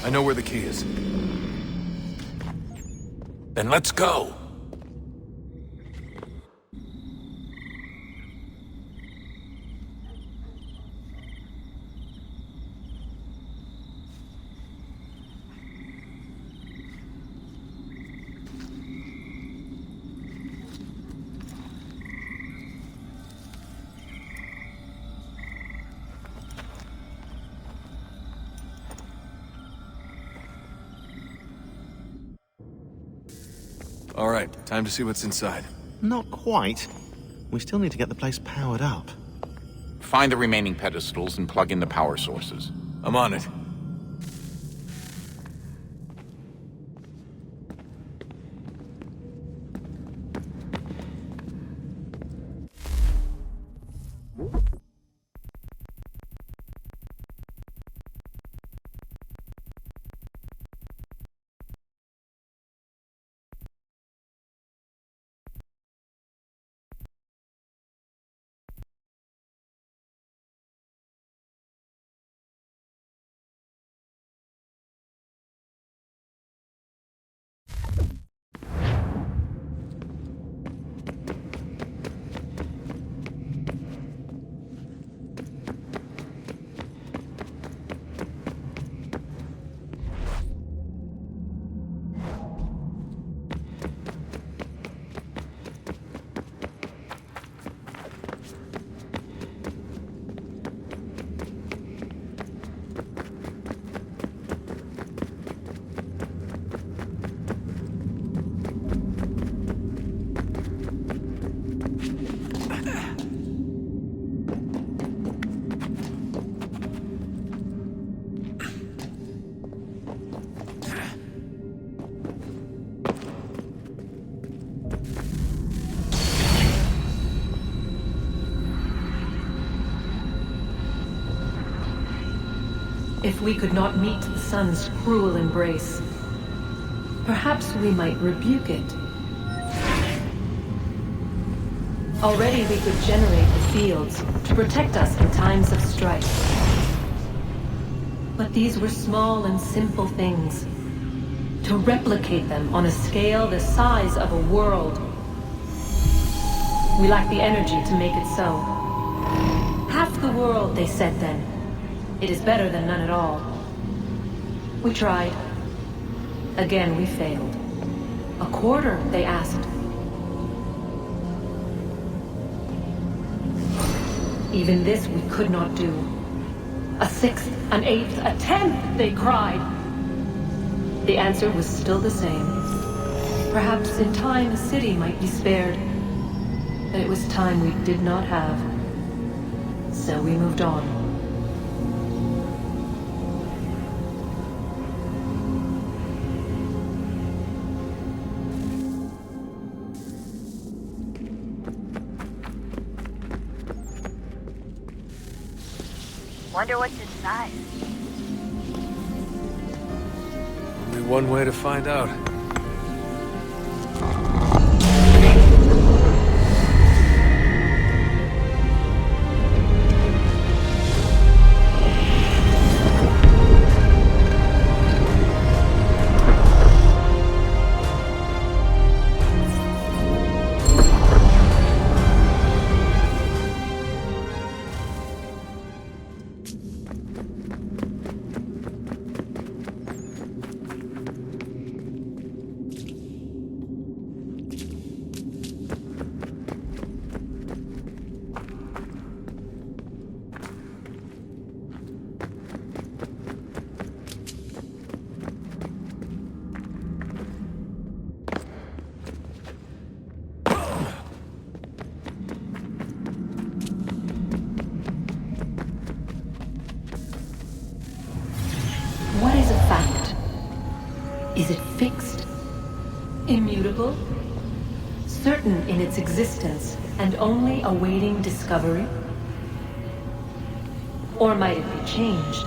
I know where the key is. Then let's go! All right, time to see what's inside. Not quite. We still need to get the place powered up. Find the remaining pedestals and plug in the power sources. I'm on it. If we could not meet the sun's cruel embrace, perhaps we might rebuke it. Already we could generate the fields to protect us in times of strife. But these were small and simple things. To replicate them on a scale the size of a world, we lack the energy to make it so. Half the world, they said then. It is better than none at all. We tried. Again, we failed. A quarter, they asked. Even this we could not do. A sixth, an eighth, a tenth, they cried. The answer was still the same. Perhaps in time a city might be spared. But it was time we did not have. So we moved on. Wonder what's inside. Only one way to find out. What is a fact? Is it fixed? Immutable? Certain in its existence and only awaiting discovery? Or might it be changed?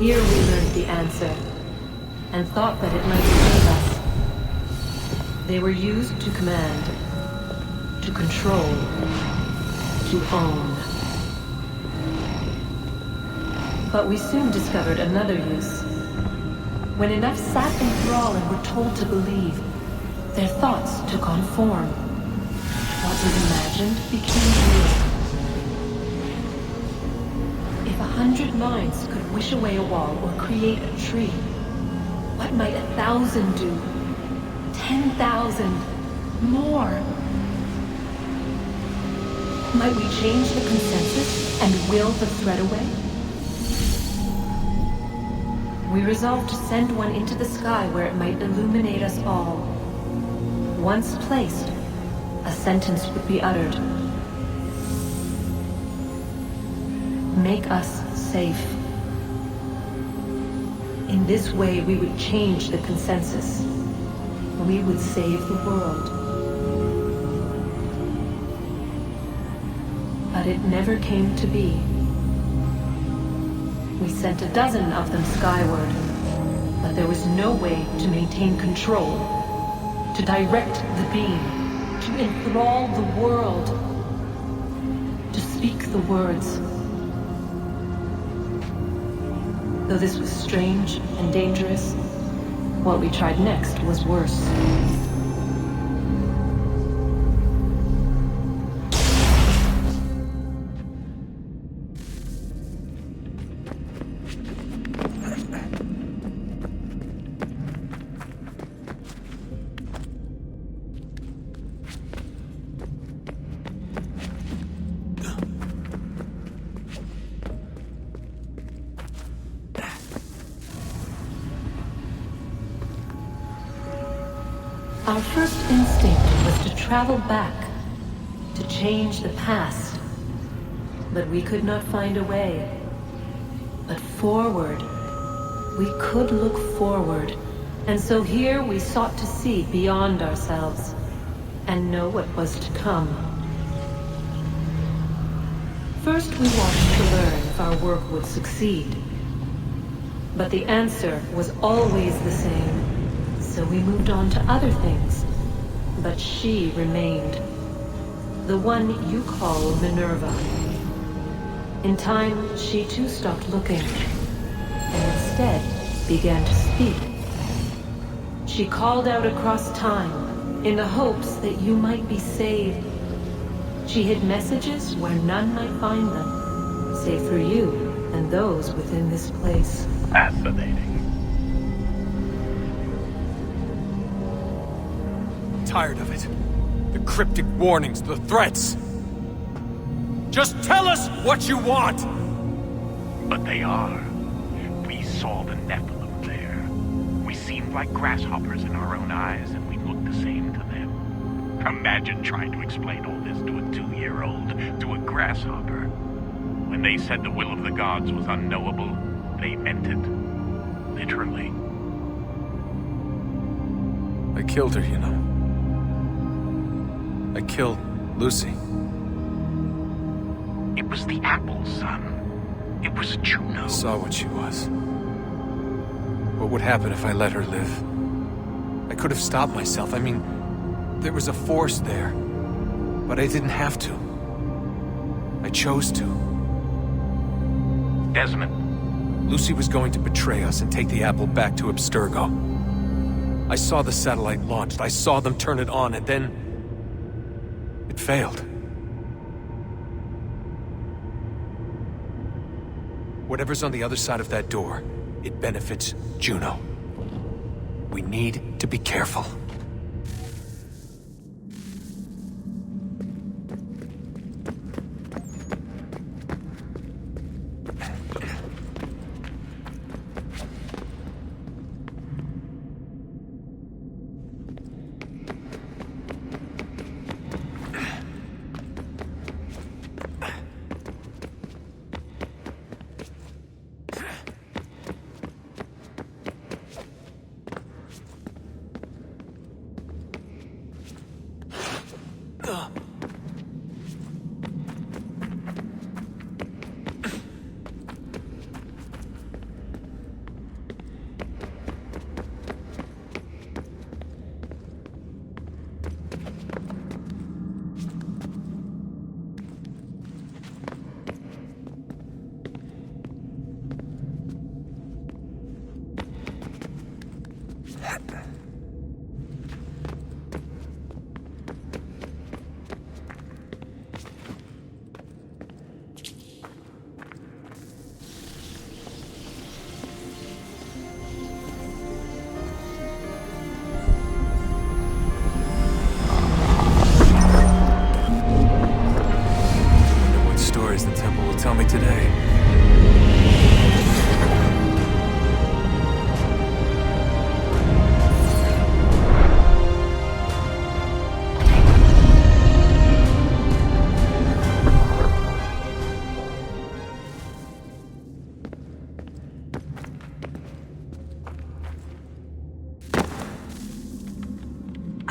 Here we learned the answer, and thought that it might save us. They were used to command, to control, to own. But we soon discovered another use. When enough sat in thrall and were told to believe, their thoughts took on form. What was imagined became real. If 100 minds could wish away a wall or create a tree, what might 1,000 do? 10,000? More? Might we change the consensus and will the thread away? We resolved to send one into the sky where it might illuminate us all. Once placed, a sentence would be uttered. Make us safe. In this way, we would change the consensus. We would save the world. But it never came to be. We sent a dozen of them skyward, but there was no way to maintain control, to direct the beam, to enthrall the world, to speak the words. Though this was strange and dangerous, what we tried next was worse. Our first instinct was to travel back, to change the past. But we could not find a way. But forward, we could look forward. And so here we sought to see beyond ourselves and know what was to come. First we wanted to learn if our work would succeed. But the answer was always the same. So we moved on to other things, but she remained. The one you call Minerva. In time, she too stopped looking, and instead began to speak. She called out across time, in the hopes that you might be saved. She hid messages where none might find them, save for you and those within this place. Fascinating. Tired of it. The cryptic warnings, the threats. Just tell us what you want! But they are. We saw the Nephilim there. We seemed like grasshoppers in our own eyes, and we looked the same to them. Imagine trying to explain all this to a 2-year-old, to a grasshopper. When they said the will of the gods was unknowable, they meant it. Literally. I killed her, you know. I killed Lucy. It was the apple, son. It was Juno. I saw what she was. What would happen if I let her live? I could have stopped myself. I mean, there was a force there. But I didn't have to. I chose to. Desmond. Lucy was going to betray us and take the apple back to Abstergo. I saw the satellite launched. I saw them turn it on, and then it failed. Whatever's on the other side of that door, it benefits Juno. We need to be careful.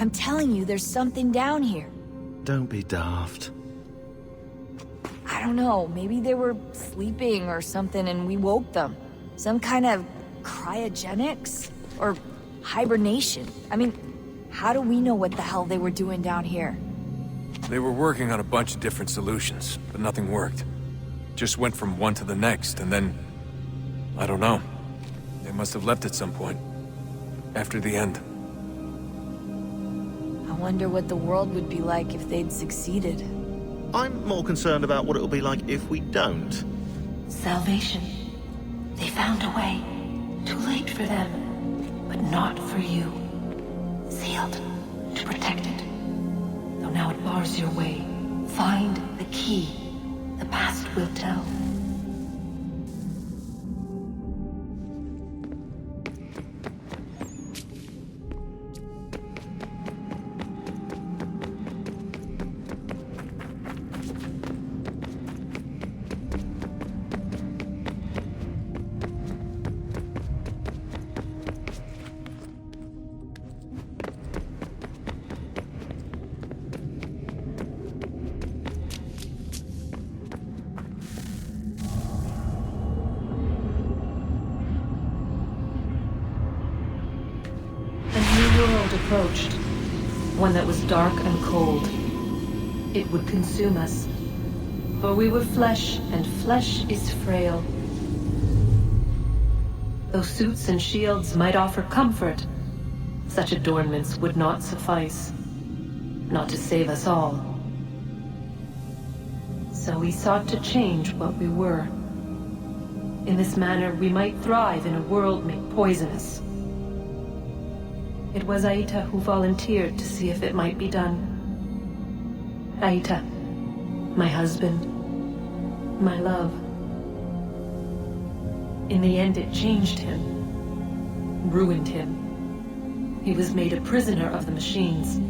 I'm telling you, there's something down here. Don't be daft. I don't know, maybe they were sleeping or something and we woke them. Some kind of cryogenics? Or hibernation. I mean, how do we know what the hell they were doing down here? They were working on a bunch of different solutions, but nothing worked. Just went from one to the next, and then... I don't know. They must have left at some point. After the end. I wonder what the world would be like if they'd succeeded. I'm more concerned about what it'll be like if we don't. Salvation. They found a way. Too late for them, but not for you. Sealed to protect it. Though now it bars your way. Find the key. The past will tell. Approached, one that was dark and cold. It would consume us, for we were flesh, and flesh is frail. Though suits and shields might offer comfort, such adornments would not suffice, not to save us all. So we sought to change what we were. In this manner, we might thrive in a world made poisonous. It was Aita who volunteered to see if it might be done. Aita, my husband, my love. In the end, it changed him, ruined him. He was made a prisoner of the machines.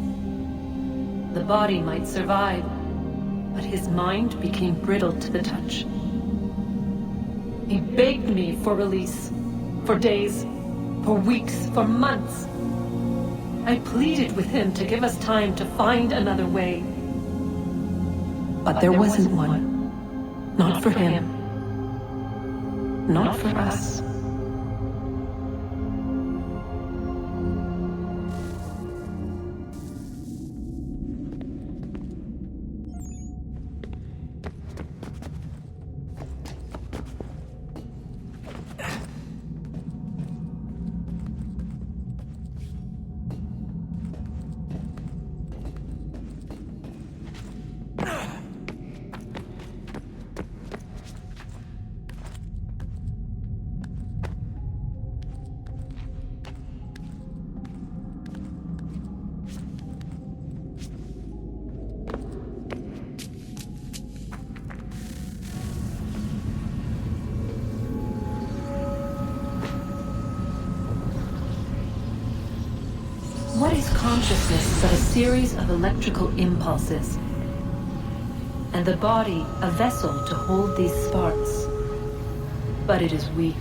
The body might survive, but his mind became brittle to the touch. He begged me for release, for days, for weeks, for months. I pleaded with him to give us time to find another way. But there wasn't one. Not for him. Not for us. What is consciousness but a series of electrical impulses? And the body a vessel to hold these sparks. But it is weak.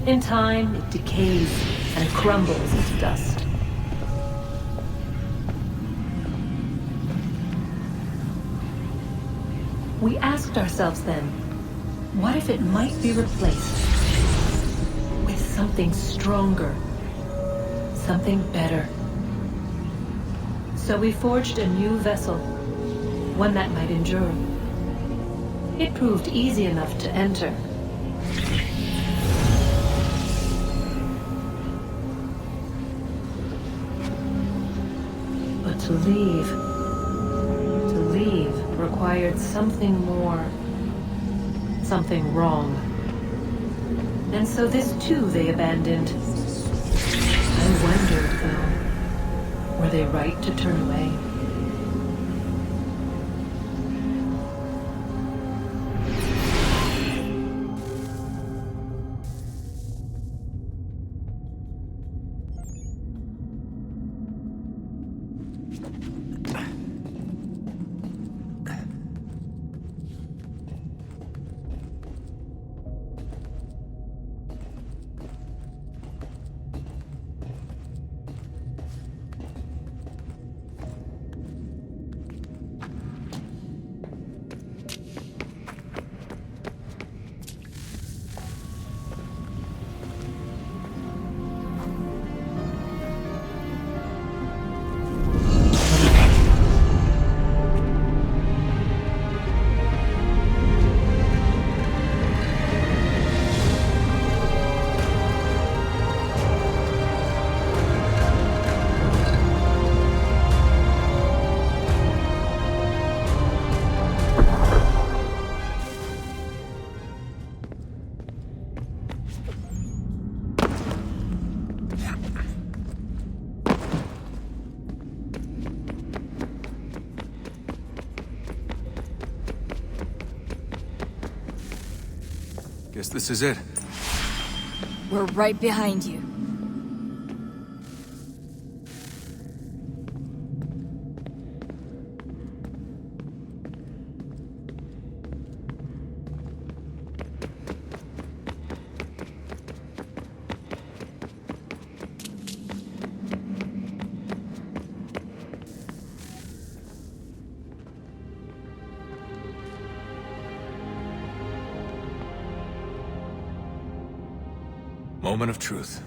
In time, it decays and crumbles into dust. We asked ourselves then, what if it might be replaced with something stronger, something better? So we forged a new vessel, one that might endure. It proved easy enough to enter. But to leave required something more, something wrong. And so this too they abandoned. I wondered, though, were they right to turn away? Guess this is it. We're right behind you. Moment of truth.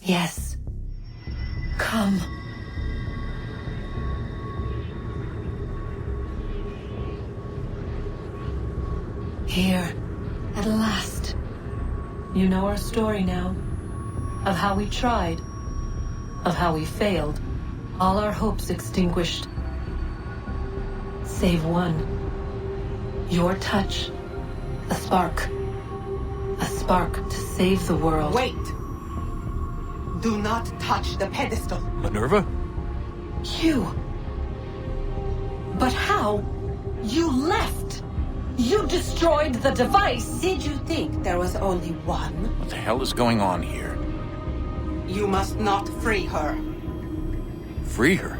Yes. Come. Here, at last. You know our story now. Of how we tried. Of how we failed. All our hopes extinguished. Save one. Your touch. A spark. A spark to save the world. Wait! Do not touch the pedestal. Minerva? You. But how? You left. You destroyed the device. Did you think there was only one? What the hell is going on here? You must not free her. Free her?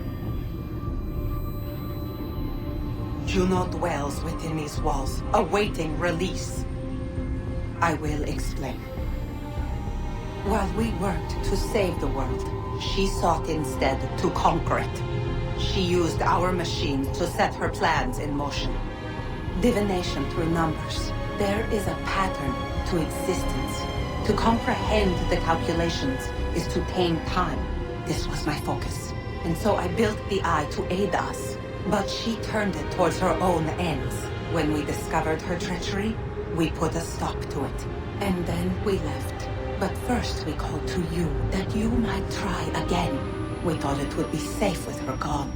Juno dwells within these walls, awaiting release. I will explain. While we worked to save the world, she sought instead to conquer it. She used our machines to set her plans in motion. Divination through numbers. There is a pattern to existence. To comprehend the calculations is to tame time. This was my focus. And so I built the eye to aid us. But she turned it towards her own ends. When we discovered her treachery, we put a stop to it. And then we left. But first we called to you, that you might try again. We thought it would be safe with her gone.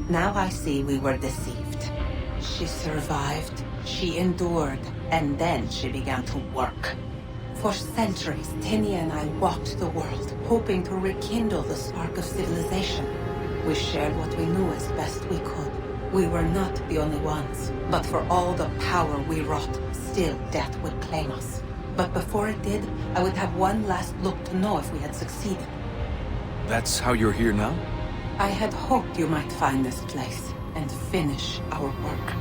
Now I see we were deceived. She survived, she endured, and then she began to work. For centuries, Tinia and I walked the world, hoping to rekindle the spark of civilization. We shared what we knew as best we could. We were not the only ones, but for all the power we wrought, still death would claim us. But before it did, I would have one last look to know if we had succeeded. That's how you're here now? I had hoped you might find this place and finish our work.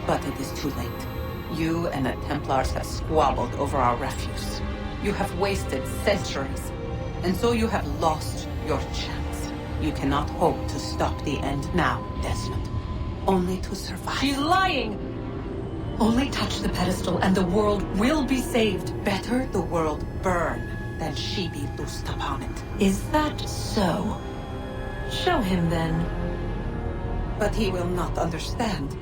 But it is too late. You and the Templars have squabbled over our refuse. You have wasted centuries, and so you have lost your chance. You cannot hope to stop the end now, Desmond. Only to survive. She's lying! Only touch the pedestal and the world will be saved. Better the world burn than she be loosed upon it. Is that so? Show him then. But he will not understand.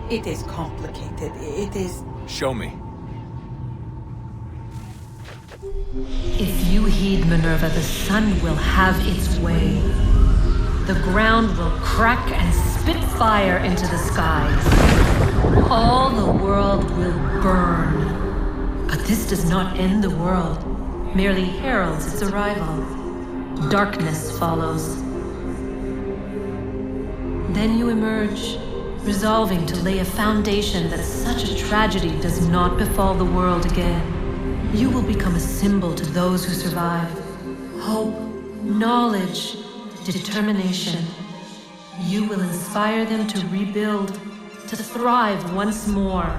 It is complicated. It is... Show me. If you heed Minerva, the sun will have its way. The ground will crack and spit fire into the skies. All the world will burn. But this does not end the world, merely heralds its arrival. Darkness follows. Then you emerge, resolving to lay a foundation that such a tragedy does not befall the world again. You will become a symbol to those who survive. Hope, knowledge, determination. You will inspire them to rebuild, to thrive once more.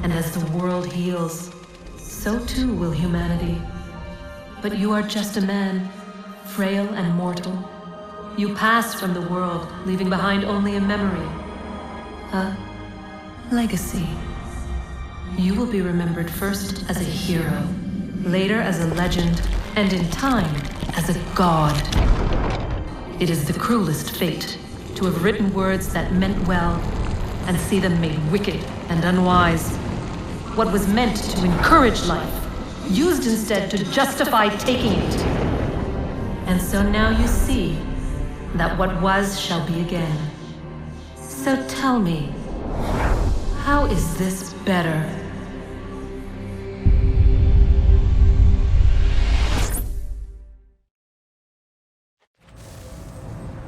And as the world heals, so too will humanity. But you are just a man, frail and mortal. You pass from the world, leaving behind only a memory. A legacy. You will be remembered first as a hero, later as a legend, and in time, as a god. It is the cruelest fate to have written words that meant well, and see them made wicked and unwise. What was meant to encourage life, used instead to justify taking it. And so now you see that what was shall be again. So tell me, how is this better?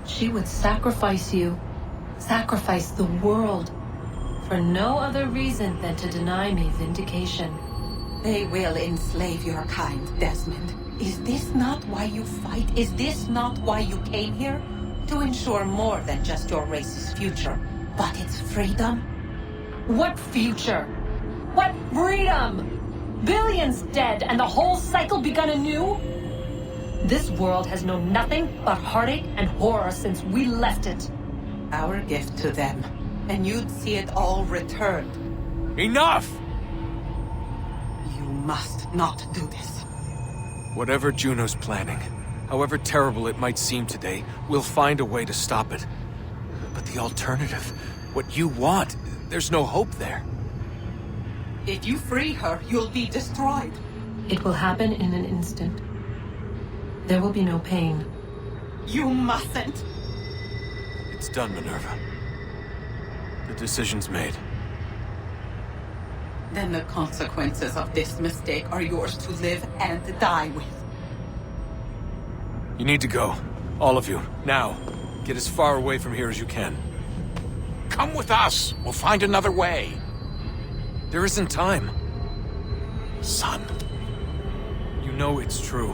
She would sacrifice you, sacrifice the world, for no other reason than to deny me vindication. They will enslave your kind, Desmond. Is this not why you fight? Is this not why you came here? To ensure more than just your race's future, but its freedom? What future? What freedom? Billions dead and the whole cycle begun anew? This world has known nothing but heartache and horror since we left it. Our gift to them, and you'd see it all returned. Enough! You must not do this. Whatever Juno's planning, however terrible it might seem today, we'll find a way to stop it. But the alternative, what you want, there's no hope there. If you free her, you'll be destroyed. It will happen in an instant. There will be no pain. You mustn't. It's done, Minerva. The decision's made. Then the consequences of this mistake are yours to live and die with. You need to go. All of you. Now. Get as far away from here as you can. Come with us. We'll find another way. There isn't time. Son. You know it's true.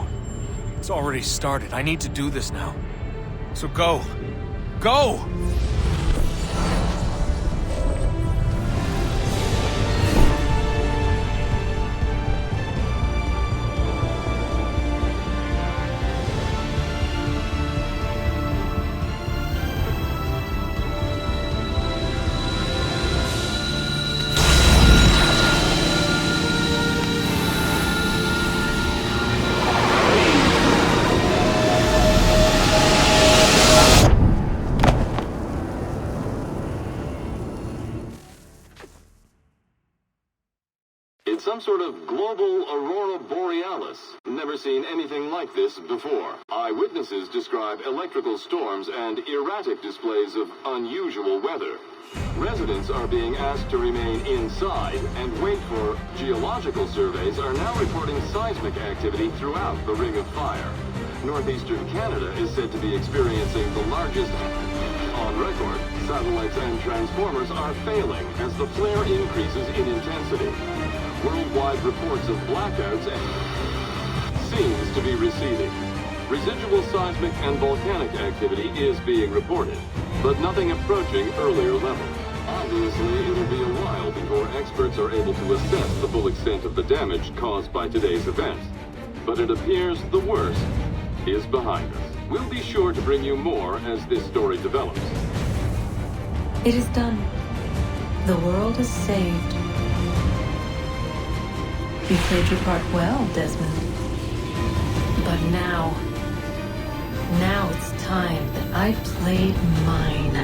It's already started. I need to do this now. So go. Go! It's some sort of global aurora borealis. Never seen anything like this before. Eyewitnesses describe electrical storms and erratic displays of unusual weather. Residents are being asked to remain inside and wait for geological surveys are now reporting seismic activity throughout the Ring of Fire. Northeastern Canada is said to be experiencing the largest on record. Satellites and transformers are failing as the flare increases in intensity. Worldwide reports of blackouts seems to be receding. Residual seismic and volcanic activity is being reported, but nothing approaching earlier levels. Obviously, it'll be a while before experts are able to assess the full extent of the damage caused by today's event. But it appears the worst is behind us. We'll be sure to bring you more as this story develops. It is done. The world is saved. You played your part well, Desmond. But now it's time that I played mine.